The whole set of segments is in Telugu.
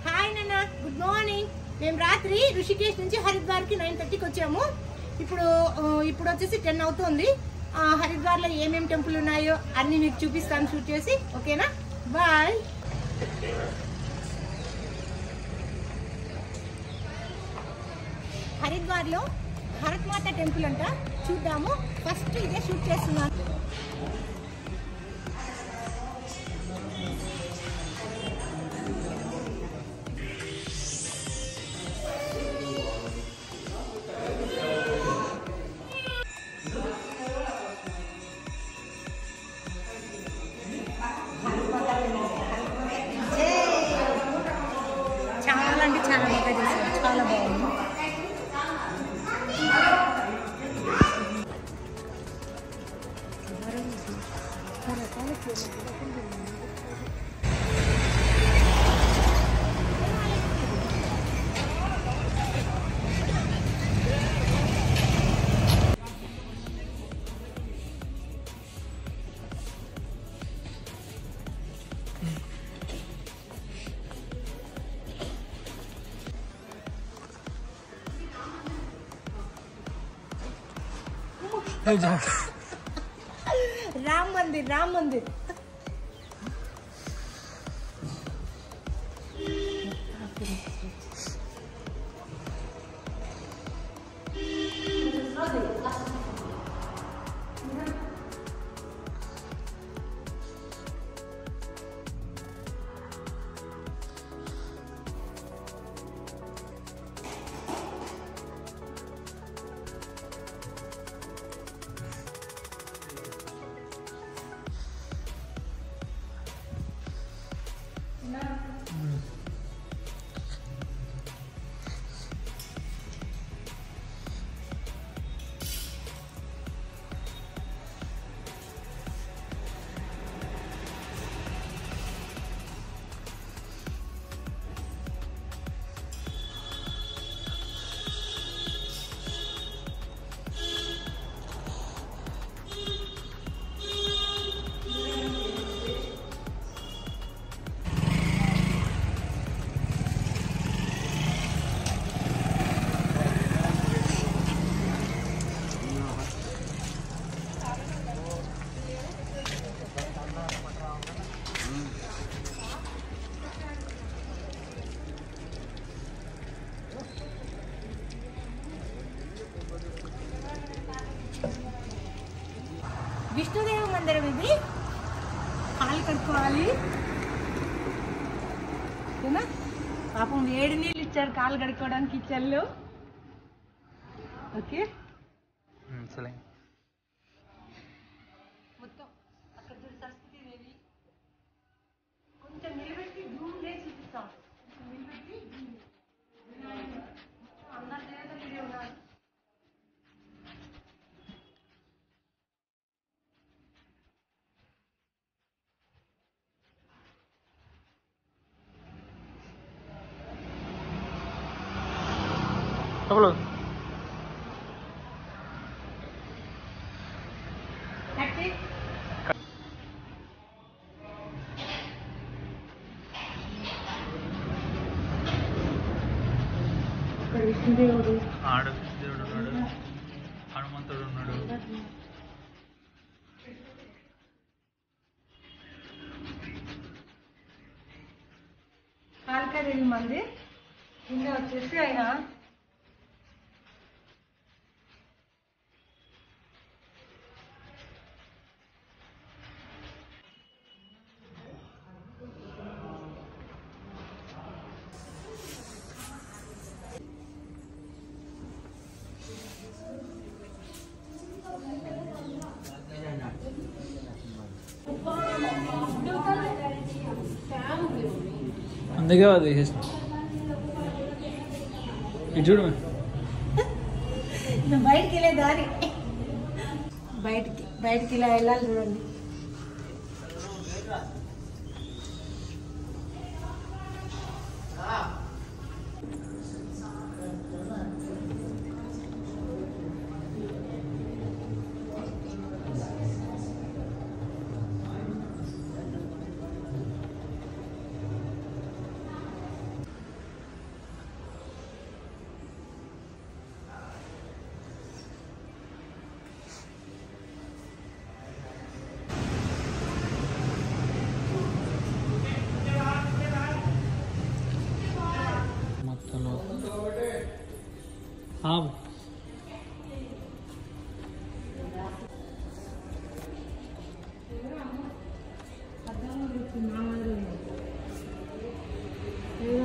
హాయ్ నాన్న, గుడ్ మార్నింగ్. మేము రాత్రి ఋషికేశ్ నుంచి హరిద్వార్కి 9:30కి వచ్చాము. ఇప్పుడు వచ్చేసి 10 అవుతుంది. హరిద్వార్లో ఏమేమి టెంపుల్ ఉన్నాయో అన్ని మీకు చూపిస్తాను షూట్ చేసి. ఓకేనా, బాయ్. హరిద్వార్లో భరతమాత టెంపుల్ అంట, చూద్దాము. ఫస్ట్ ఇదే షూట్ చేస్తున్నాను. చాలా అంటే చాలా బాగా చేశారు, చాలా బాగుంది. राम मंदिर, राम मंदिर. విష్ణుదేవ మందిరం ఇది. కాలు కడుక్కోవాలి, ఓకేనా? పాపం వేడి నీళ్ళు ఇచ్చారు కాలు కడుక్కోవడానికి ఇచ్చారు. ఓకే, మొత్తం అక్కడ సరస్వతి దేవి. కొంచెం నిలబెట్టి జూమ్ చేసి చూపిస్తాం. నిలబెట్టి అందరి దేవతలు ఇదే ఉన్నారు. విష్ణుదేవుడు, ఆడవిష్ణుదేవుడు ఉన్నాడు, హనుమంతుడు ఉన్నాడు. కాళికాదేవి మందిర్ కింద వచ్చేసి ఆయన అందుకే అది చేసేసిన ఇది చూడు. బయటికి వెళ్ళే దారి, బయటికి ఇలా వెళ్ళాలి చూడండి.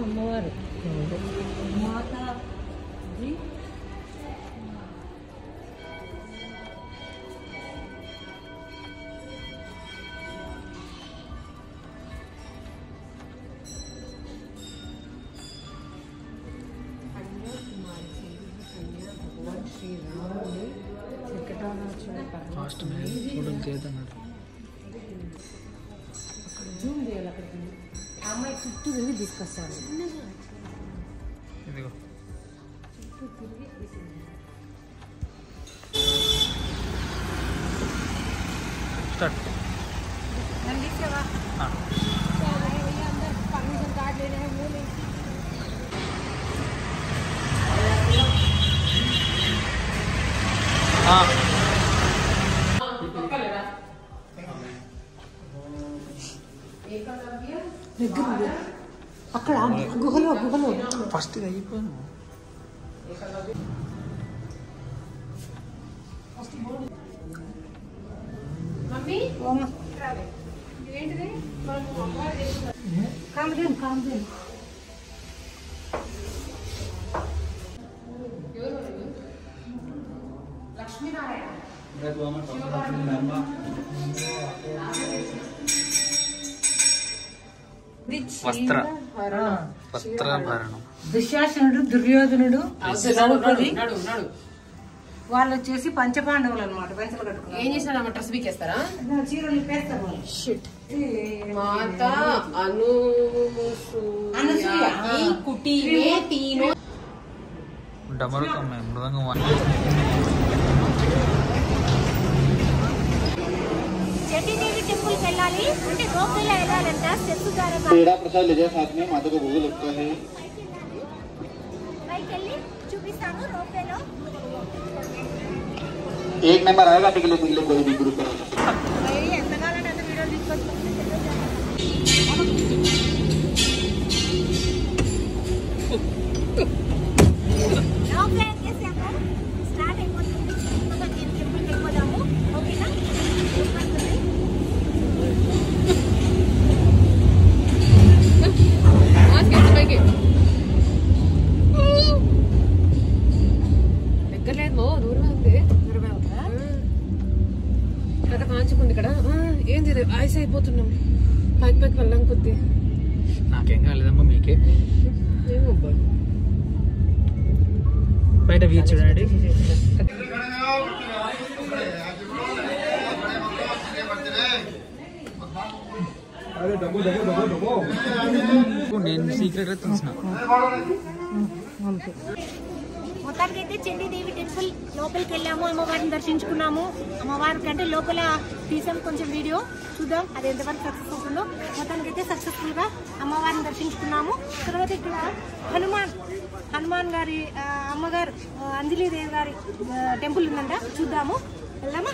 అమ్మవారు మాతా ఫాస్ట్ చూడడం చేతన్నాడు. జూమ్ చేయాలి అక్కడికి. ఆ అమ్మాయి చుట్టూ తిరిగి తీసుకొస్తాడు. ఇదిగో చుట్టూ తిరిగి స్టార్ట్. నన్ను తీసావా? అందరు పర్మిషన్ కార్డు లేని మూడు దగ్గర అక్కడ గుహలో ఫస్ట్ ఇది అయిపోయాను. మమ్మీ ఏంటిది? కామదేను లక్ష్మీనారాయణ వస్త్రాభరణం. దుశ్శాసనుడు, దుర్యోధనుడు, ద్రౌపది వాళ్ళు వచ్చేసి పంచపాండవులు అనమాట. పెంచలు కట్టుకున్నారు. ఏం చేశారమ్మా? డ్రెస్ బీకేస్తారా? చీరలు ఇప్పేస్తారు. మాత అనసూయ కుటీరే తీను డమరుకం మృదంగం. చండీదేవి టెంపుల్ కి వెళ్ళాలి అంటే రోప్వేలో వెళ్ళాలంట. స్టెప్స్ ద్వారా प्रसाद ले जाए साथ में, माता को भोग लगता है। పైకి వెళ్ళి చూపిస్తాను రోప్వేలో. एक नंबर आएगा टिकले पिघले कोई भी ग्रुप करो। ఎంత కావాలంటే అంత వీడియో తీసుకొచ్చి రోప్వే ఎక్కేసాము. స్టార్ట్ అయిపోతుంది. టెంపుల్కి వెళ్ళిపోదాము. ఓకేనా? దగ్గర లేదు, దూరమే ఉంది. కథ కాంచుకుంది ఇక్కడ. ఏంది ఆయుస్ అయిపోతున్నాం. పైకి వెళ్ళాం కొద్ది. నాకేం కాలేదమ్మా, మీకే. బయట వ్యూ చూడండి. నేను సీక్రెట్ గా తెలిసిన మొత్తానికి అయితే చండీదేవి టెంపుల్ లోపలికి వెళ్ళాము. అమ్మవారిని దర్శించుకున్నాము. అమ్మవారి కంటే లోపల తీసాం కొంచెం వీడియో, చూద్దాం అది ఎంతవరకు సక్సెస్ అవుతుందో. మొత్తానికి అయితే సక్సెస్ఫుల్ గా అమ్మవారిని దర్శించుకున్నాము. తర్వాత ఇక్కడ హనుమాన్ గారి అమ్మగారు అంజలీదేవి గారి టెంపుల్ ఉందంట, చూద్దాము. వెళ్దామా?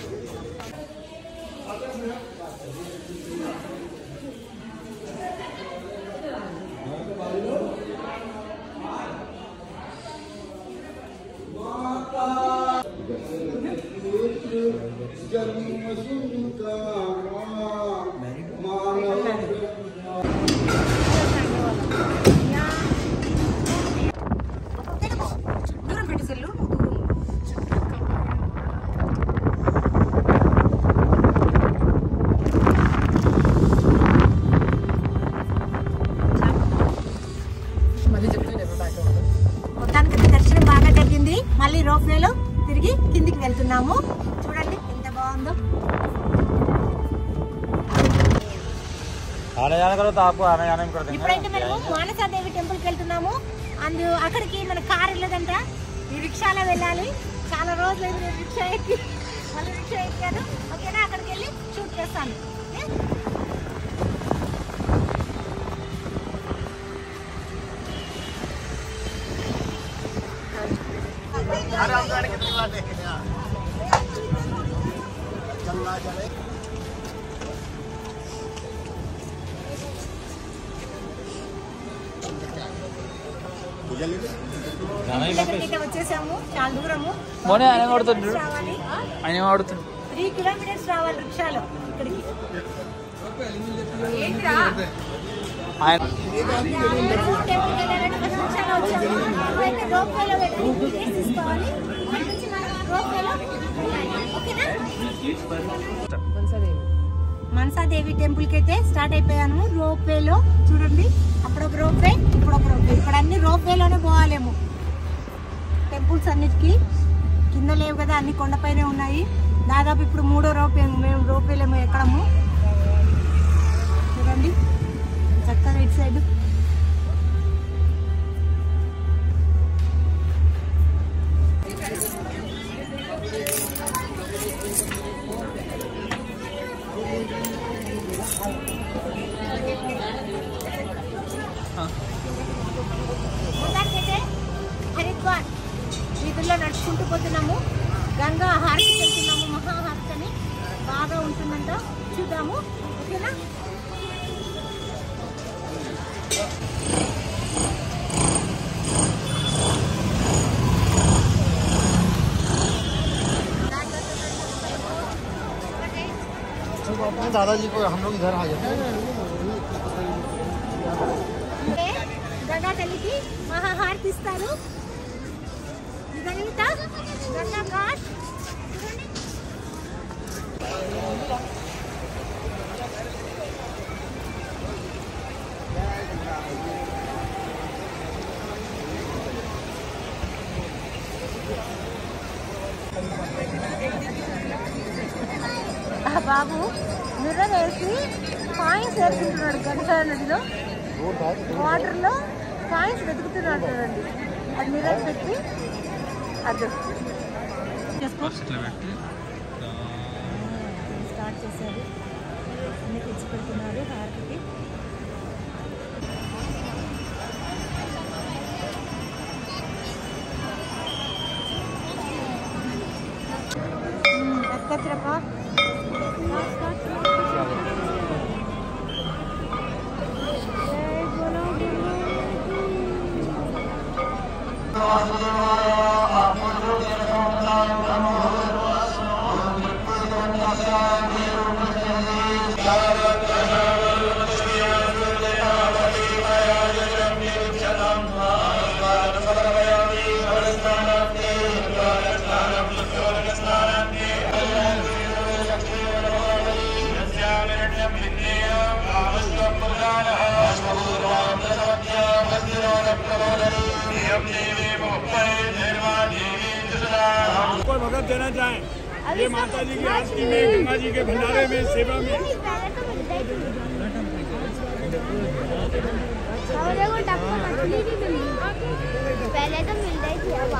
దూరం పెట్టేసెళ్ళు. మొత్తానికి దర్శనం బాగా జరిగింది. మళ్ళీ రోప్వేలో తిరిగి కిందికి వెళ్తున్నాము. చూడండి ఎంత బాగుందో. ఇప్పుడైతే మనము మానసాదేవి టెంపుల్ కి వెళ్తున్నాము. అక్కడికి మన కార్ వెళ్ళదంట, ఈ రిక్షాలో వెళ్ళాలి. చాలా రోజులు రిక్షా ఎక్కి మళ్ళీ రిక్షా ఎక్కాను. ఓకేనా? అక్కడికి వెళ్ళి షూట్ చేస్తాను. దగ్గరికి వచ్చేసాము. చాలా దూరము, మోనే ఆయన వాడుతాడు, రావాలి. ఆయన వాడుతాడు. 3 కిలోమీటర్స్ రావాలి రిక్షాలో ఇక్కడికి. మనసాదేవి టెంపుల్ కి అయితే స్టార్ట్ అయిపోయాను. రోప్ వేలో చూడండి, అప్పుడు ఒక రోప్ వే, ఇప్పుడు ఒక రోప్ వే. ఇక్కడ అన్ని రోప్ వేలోనే పోవాలేమో. టెంపుల్స్ అన్నిటికీ కింద లేవు కదా, అన్ని కొండపైనే ఉన్నాయి. దాదాపు ఇప్పుడు 3వ రోప్ మేము రోప్ వేలేమో ఎక్కడము. చూడండి చక్కగా ఇటు సైడ్ హరిద్వార్ వీధుల్లో నడుచుకుంటూ పోతున్నాము. గంగా హారతి వెళ్తున్నాము. మహాహారతి అని బాగా ఉంటుందంట, చూద్దాము. ఓకేనా? दादाजी को हम लोग इधर आ जाते हैं। గంగా తల్లికి మహాహారతి ఇస్తారు. ఇదంతా గంగా ఘాట్. బాబు మిర్రర్ వేసి కాయిన్స్ వేసుకుంటున్నాడు. గంగా నదిలో వాటర్లో కాయిన్స్ వెతుకుతున్నాడు చూడండి. అది మిర్రర్ పెట్టి అది స్టార్ట్ చేశారు. అన్ని తెచ్చి పెడుతున్నారు హారతికి. ఎక్కత్రపా कोई भगत देना चाहे ये माता जी की आरती में, गंगा जी के भंडारे में, सेवा में। पहले तो मिलता ही थी, अब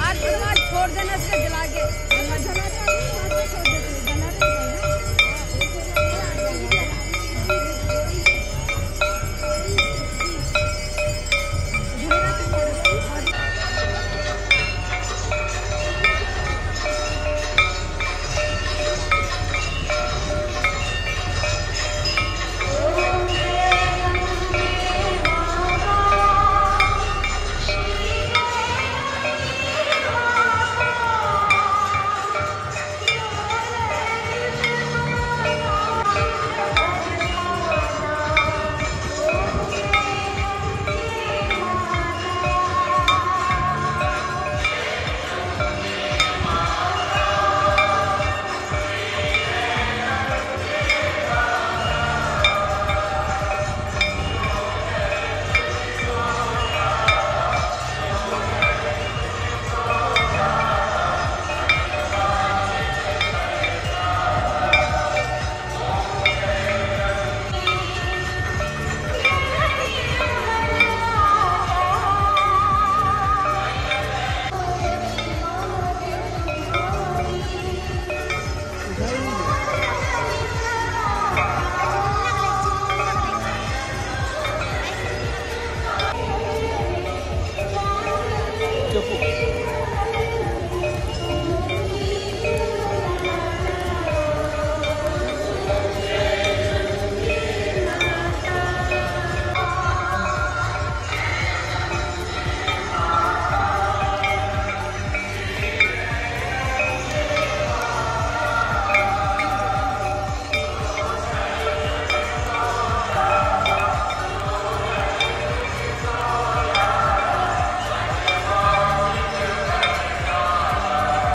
आरती के बाद छोड़ देना, इसका जला के చెప్పు.